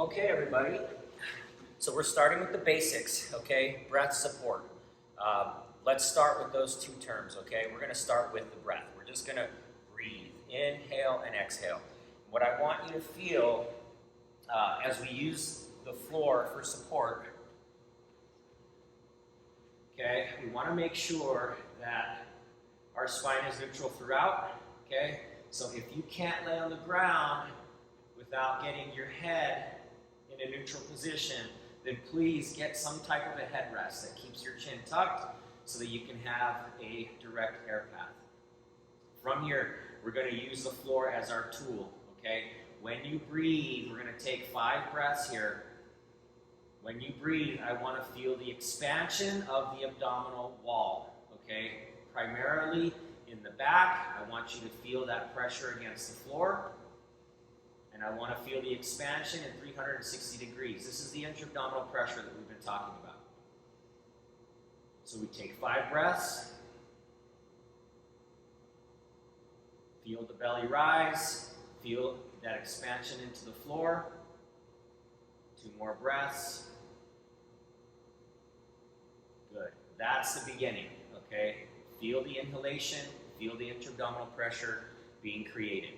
Okay, everybody. So we're starting with the basics, okay? Breath support. Let's start with those two terms, okay? We're going to start with the breath. We're just going to breathe. Inhale and exhale. What I want you to feel as we use the floor for support, okay? We want to make sure that our spine is neutral throughout, okay? So if you can't lay on the ground without getting your head in a neutral position, then please get some type of a headrest that keeps your chin tucked so that you can have a direct air path. From here, we're going to use the floor as our tool, okay? When you breathe, we're going to take 5 breaths here. When you breathe, I want to feel the expansion of the abdominal wall, okay? Primarily in the back, I want you to feel that pressure against the floor. And I want to feel the expansion in 360 degrees. This is the intra-abdominal pressure that we've been talking about. So we take 5 breaths. Feel the belly rise. Feel that expansion into the floor. 2 more breaths. Good. That's the beginning, okay? Feel the inhalation. Feel the intra-abdominal pressure being created.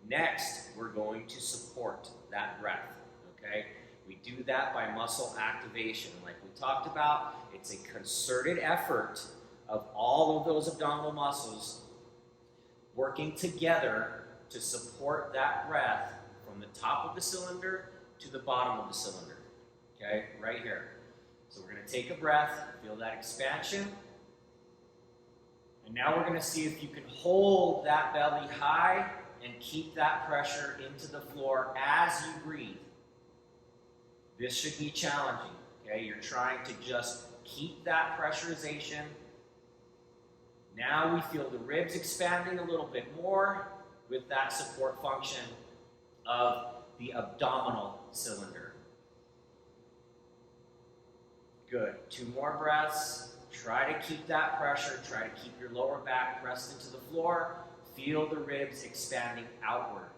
Next, we're going to support that breath, okay? We do that by muscle activation. Like we talked about, it's a concerted effort of all of those abdominal muscles working together to support that breath from the top of the cylinder to the bottom of the cylinder, okay? Right here. So we're going to take a breath, feel that expansion. And now we're going to see if you can hold that belly high and keep that pressure into the floor as you breathe. This should be challenging, okay? You're trying to just keep that pressurization. Now we feel the ribs expanding a little bit more with that support function of the abdominal cylinder. Good. 2 more breaths. Try to keep that pressure. Try to keep your lower back pressed into the floor. Feel the ribs expanding outward.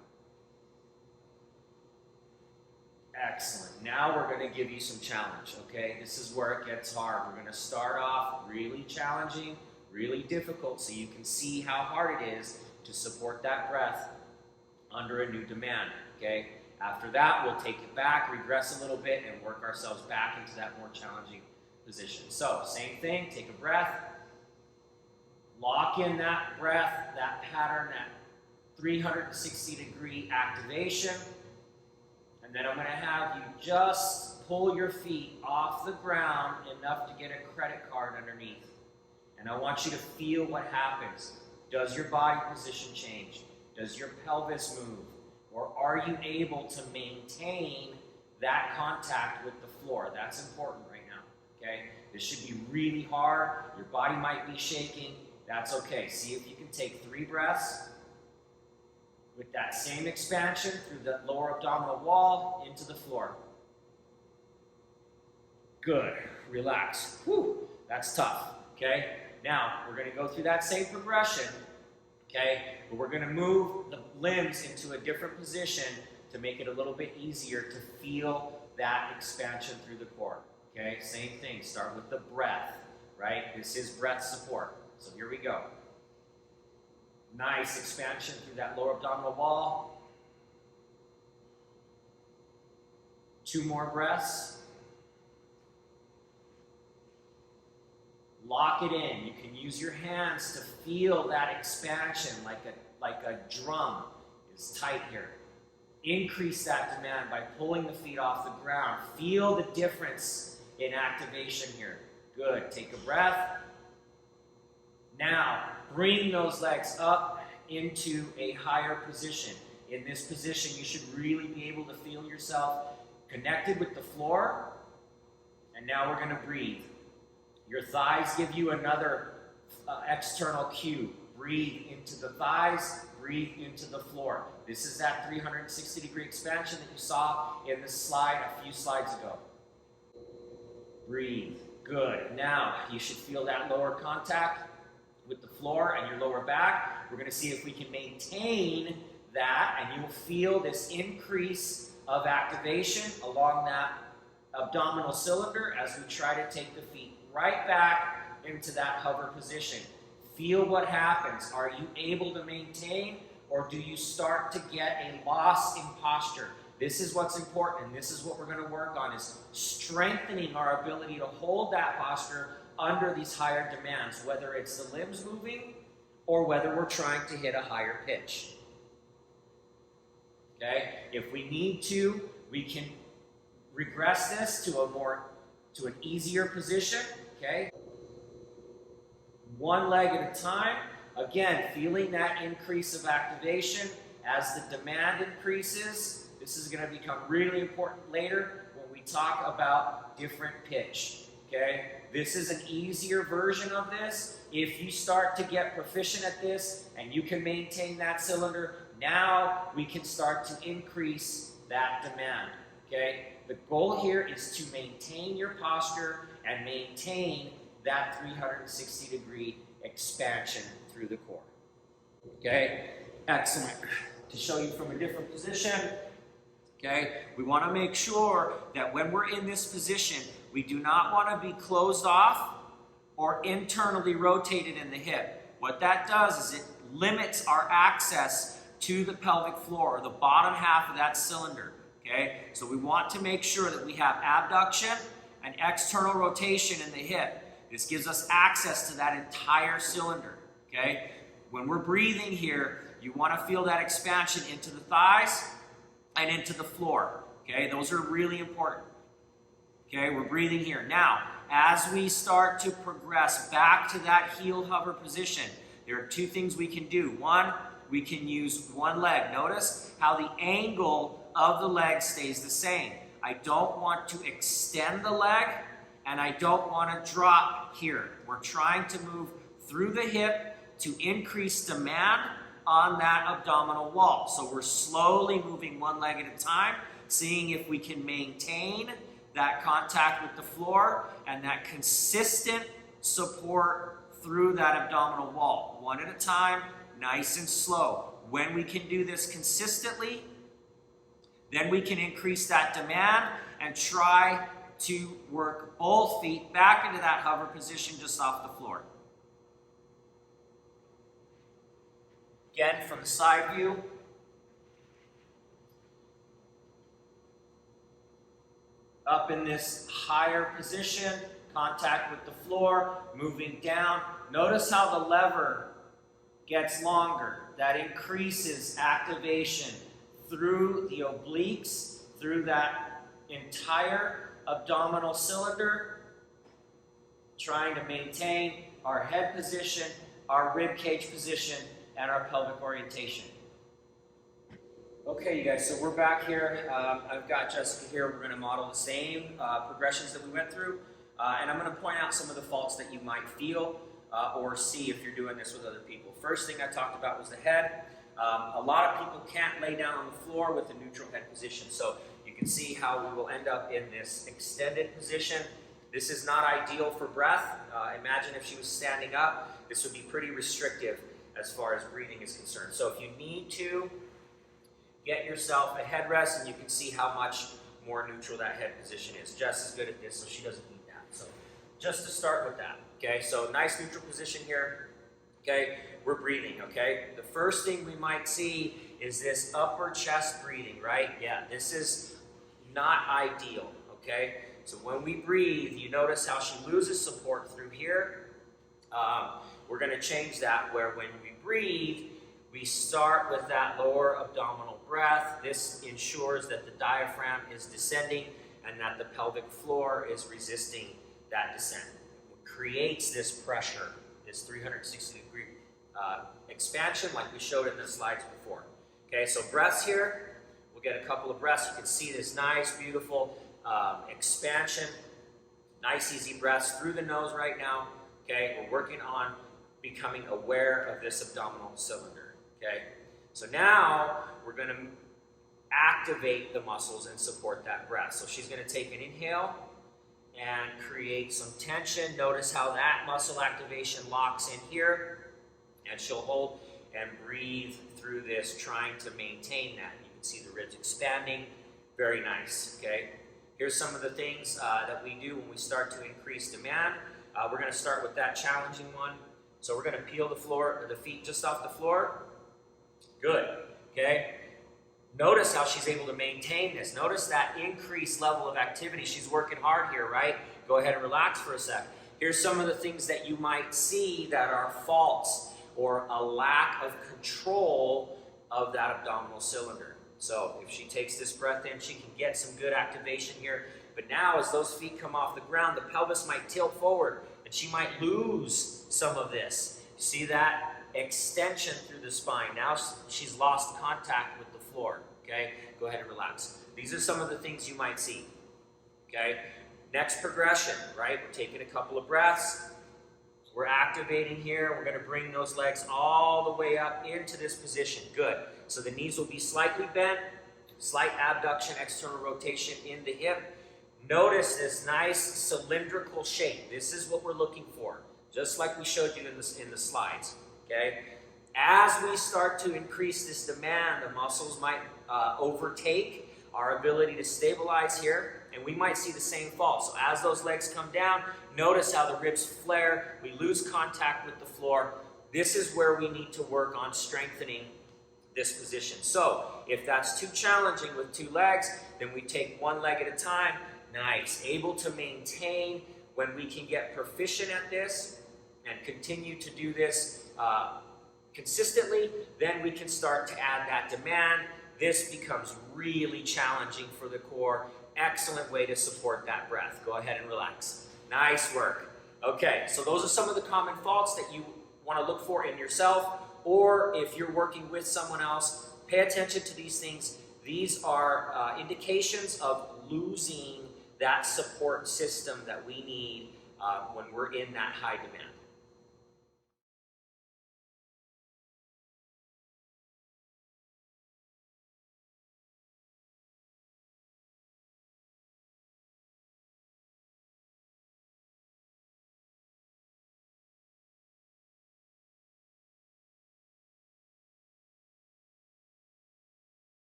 Excellent. Now we're going to give you some challenge, okay? This is where it gets hard. We're going to start off really challenging, really difficult, so you can see how hard it is to support that breath under a new demand, okay? After that, we'll take it back, regress a little bit, and work ourselves back into that more challenging position. So, same thing, take a breath. Lock in that breath, that pattern, that 360-degree activation. And then I'm going to have you just pull your feet off the ground enough to get a credit card underneath. And I want you to feel what happens. Does your body position change? Does your pelvis move? Or are you able to maintain that contact with the floor? That's important right now, okay? This should be really hard. Your body might be shaking. That's okay. See if you can take 3 breaths with that same expansion through the lower abdominal wall into the floor. Good. Relax. Whew. That's tough. Okay? Now, we're going to go through that same progression. Okay? But we're going to move the limbs into a different position to make it a little bit easier to feel that expansion through the core. Okay? Same thing. Start with the breath. Right? This is breath support. So here we go. Nice expansion through that lower abdominal wall. 2 more breaths. Lock it in. You can use your hands to feel that expansion like a drum is tight here. Increase that demand by pulling the feet off the ground. Feel the difference in activation here. Good. Take a breath. Now, bring those legs up into a higher position. In this position, you should really be able to feel yourself connected with the floor. And now we're going to breathe. Your thighs give you another external cue. Breathe into the thighs, breathe into the floor. This is that 360-degree expansion that you saw in this slide a few slides ago. Breathe. Good. Now, you should feel that lower contact with the floor and your lower back. We're going to see if we can maintain that, and you will feel this increase of activation along that abdominal cylinder as we try to take the feet right back into that hover position. Feel what happens. Are you able to maintain, or do you start to get a loss in posture? This is what's important, and this is what we're going to work on, is strengthening our ability to hold that posture under these higher demands, whether it's the limbs moving or whether we're trying to hit a higher pitch. Okay? If we need to, we can regress this to an easier position. Okay? One leg at a time. Again, feeling that increase of activation as the demand increases. This is going to become really important later when we talk about different pitch. Okay? This is an easier version of this. If you start to get proficient at this and you can maintain that cylinder, now we can start to increase that demand. Okay? The goal here is to maintain your posture and maintain that 360-degree expansion through the core. Okay? Excellent. To show you from a different position, okay, we want to make sure that when we're in this position, we do not want to be closed off or internally rotated in the hip. What that does is it limits our access to the pelvic floor, or the bottom half of that cylinder. Okay? So we want to make sure that we have abduction and external rotation in the hip. This gives us access to that entire cylinder. Okay? When we're breathing here, you want to feel that expansion into the thighs and into the floor. Okay? Those are really important. Okay? We're breathing here. Now, as we start to progress back to that heel hover position, there are two things we can do. One, we can use one leg. Notice how the angle of the leg stays the same. I don't want to extend the leg, and I don't want to drop here. We're trying to move through the hip to increase demand on that abdominal wall. So we're slowly moving one leg at a time, seeing if we can maintain that contact with the floor and that consistent support through that abdominal wall. One at a time, nice and slow. When we can do this consistently, then we can increase that demand and try to work both feet back into that hover position just off the floor. Again, from the side view. Up in this higher position, contact with the floor, moving down. Notice how the lever gets longer. That increases activation through the obliques, through that entire abdominal cylinder, trying to maintain our head position, our rib cage position, and our pelvic orientation. Okay, you guys, so we're back here. I've got Jessica here. We're going to model the same progressions that we went through, and I'm going to point out some of the faults that you might feel or see if you're doing this with other people. First thing I talked about was the head. A lot of people can't lay down on the floor with a neutral head position, so you can see how we will end up in this extended position. This is not ideal for breath. Imagine if she was standing up. This would be pretty restrictive as far as breathing is concerned. So if you need to, get yourself a headrest, and you can see how much more neutral that head position is. Jess is good at this, so she doesn't need that. So just to start with that, okay? So nice neutral position here, okay? We're breathing, okay? The first thing we might see is this upper chest breathing, right? Yeah, this is not ideal, okay? So when we breathe, you notice how she loses support through here. We're going to change that, where when we breathe, we start with that lower abdominal breath. This ensures that the diaphragm is descending and that the pelvic floor is resisting that descent. What creates this pressure, this 360-degree expansion, like we showed in the slides before. Okay, so breaths here. We'll get a couple of breaths. You can see this nice, beautiful expansion. Nice, easy breaths through the nose right now. Okay, we're working on becoming aware of this abdominal cylinder. Okay, so now we're going to activate the muscles and support that breath. So she's going to take an inhale and create some tension. Notice how that muscle activation locks in here, and she'll hold and breathe through this, trying to maintain that. You can see the ribs expanding Very nice, okay? Here's some of the things that we do when we start to increase demand. We're going to start with that challenging one. So we're going to peel the feet just off the floor. Good, okay? Notice how she's able to maintain this. Notice that increased level of activity. She's working hard here, right? Go ahead and relax for a sec. Here's some of the things that you might see that are faults or a lack of control of that abdominal cylinder. So if she takes this breath in, she can get some good activation here. But now as those feet come off the ground, the pelvis might tilt forward and she might lose some of this. See that extension through the spine? Now she's lost contact with the floor, okay? Go ahead and relax. These are some of the things you might see, okay? Next progression, right? We're taking a couple of breaths. We're activating here. We're going to bring those legs all the way up into this position. Good. So the knees will be slightly bent, slight abduction, external rotation in the hip. Notice this nice cylindrical shape. This is what we're looking for, just like we showed you in the slides, okay? As we start to increase this demand, the muscles might overtake our ability to stabilize here, and we might see the same fault. So as those legs come down, notice how the ribs flare, we lose contact with the floor. This is where we need to work on strengthening this position. So if that's too challenging with two legs, then we take one leg at a time. Nice. Able to maintain. When we can get proficient at this and continue to do this consistently, then we can start to add that demand. This becomes really challenging for the core. Excellent way to support that breath. Go ahead and relax. Nice work. Okay, so those are some of the common faults that you want to look for in yourself, or if you're working with someone else, pay attention to these things. These are indications of losing that support system that we need when we're in that high demand.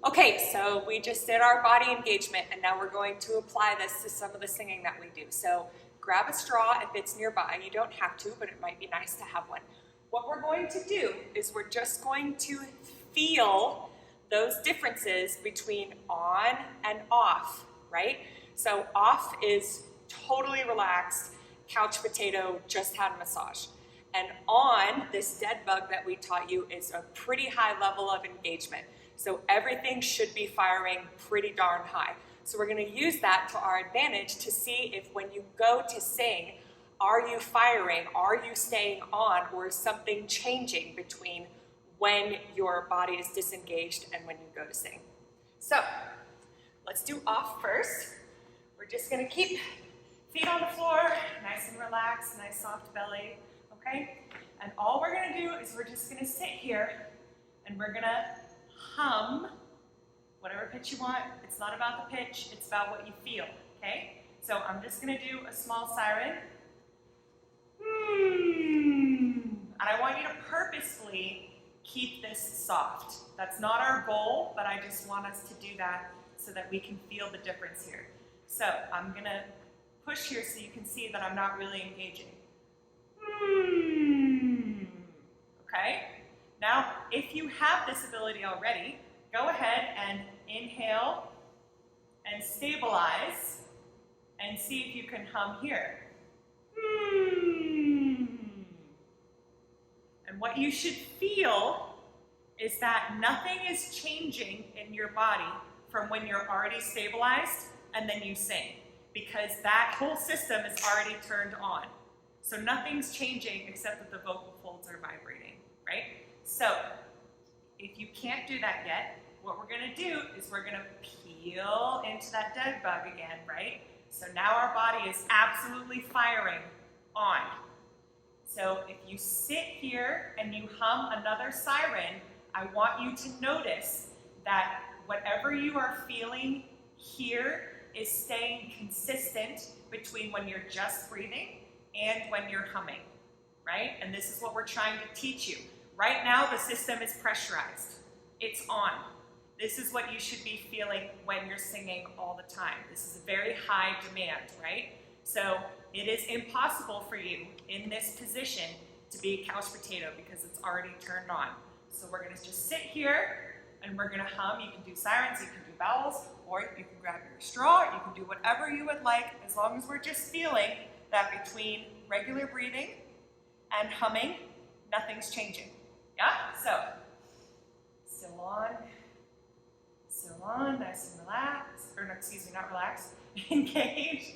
Okay, so we just did our body engagement, and now we're going to apply this to some of the singing that we do. So grab a straw if it's nearby. You don't have to, but it might be nice to have one. What we're going to do is we're just going to feel those differences between on and off, right? So off is totally relaxed, couch potato, just had a massage. And on, this dead bug that we taught you, is a pretty high level of engagement. So everything should be firing pretty darn high. So we're going to use that to our advantage to see if when you go to sing, are you firing, are you staying on, or is something changing between when your body is disengaged and when you go to sing. So let's do off first. We're just going to keep feet on the floor, nice and relaxed, nice soft belly, okay? And all we're going to do is we're just going to sit here and we're going to hum whatever pitch you want. It's not about the pitch, it's about what you feel, okay? So I'm just going to do a small siren. And I want you to purposefully keep this soft. That's not our goal, but I just want us to do that so that we can feel the difference here. So I'm going to push here so you can see that I'm not really engaging. Okay? Now, if you have this ability already, go ahead and inhale and stabilize and see if you can hum here. And what you should feel is that nothing is changing in your body from when you're already stabilized and then you sing, because that whole system is already turned on. So nothing's changing except that the vocal folds are vibrating, right? So if you can't do that yet, what we're going to do is we're going to peel into that dead bug again, right? So now our body is absolutely firing on. So if you sit here and you hum another siren, I want you to notice that whatever you are feeling here is staying consistent between when you're just breathing and when you're humming, right? And this is what we're trying to teach you. Right now, the system is pressurized. It's on. this is what you should be feeling when you're singing all the time. This is a very high demand, right? So it is impossible for you in this position to be a couch potato because it's already turned on. So we're gonna just sit here and we're gonna hum. You can do sirens, you can do vowels, or you can grab your straw, you can do whatever you would like, as long as we're just feeling that between regular breathing and humming, nothing's changing. Yeah? So, still on, nice and relaxed, or no, excuse me, not relaxed, engaged.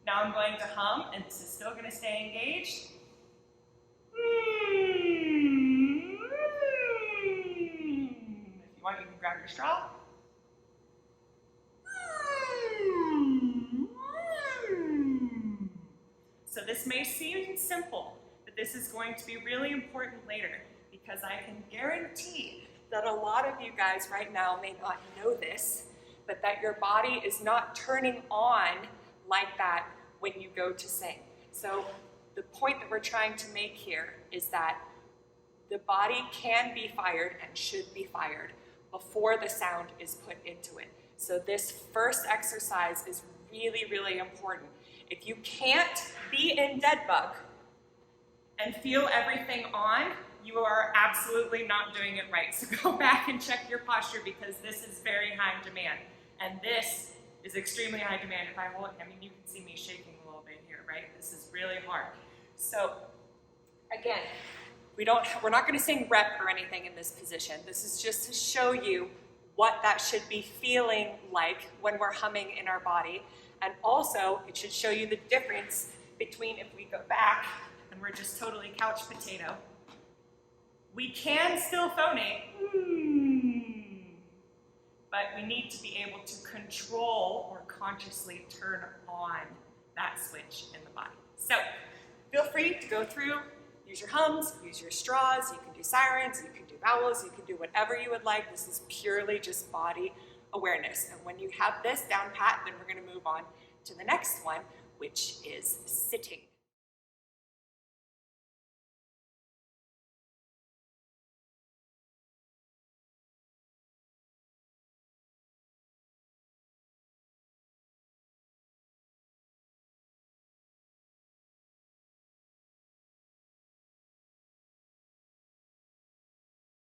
Now I'm going to hum, and this is still going to stay engaged. If you want, you can grab your straw. So this may seem simple, but this is going to be really important later because I can guarantee that a lot of you guys right now may not know this, but that your body is not turning on like that when you go to sing. So the point that we're trying to make here is that the body can be fired and should be fired before the sound is put into it. So this first exercise is really, really important. If you can't be in dead bug and feel everything on, you are absolutely not doing it right. So go back and check your posture because this is very high demand. And this is extremely high demand. If I hold, I mean, you can see me shaking a little bit here, right? This is really hard. So again, we're not gonna sing rep or anything in this position. This is just to show you what that should be feeling like when we're humming in our body. And also, it should show you the difference between if we go back and we're just totally couch potato. We can still phonate, but we need to be able to control or consciously turn on that switch in the body. So feel free to go through, use your hums, use your straws, you can do sirens, you can do vowels, you can do whatever you would like. This is purely just body awareness. And when you have this down pat, then we're going to move on to the next one, which is sitting.